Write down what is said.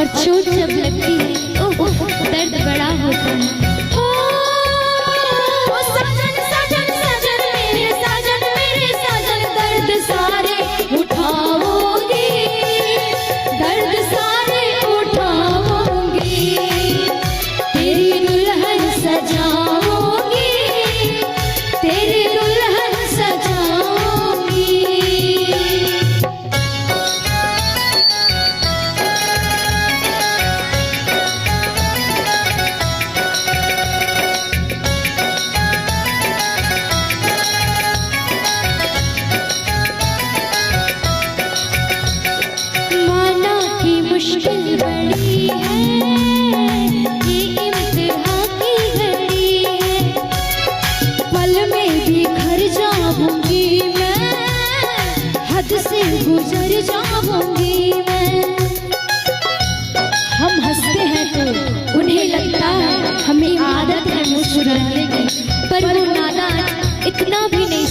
और चोट जब लगती है ओह दर्द बड़ा होता है। साजन साजन साजन मेरे साजन दर्द सारे उठाओगी, दर्द सारे उठाओगी, तेरी दुल्हन सजाओगी, तेरी दुल्हन सजाओगी। माना कि मुश्किल बड़ी है, ये इम्तिहान की घड़ी है, पल में बिखर जाऊंगी मैं, हद से गुजर जाऊंगी मैं। हम हंसते हैं तो उन्हें लगता है हमें आदत है मुस्कुराने की, पर वो नादान इतना भी नहीं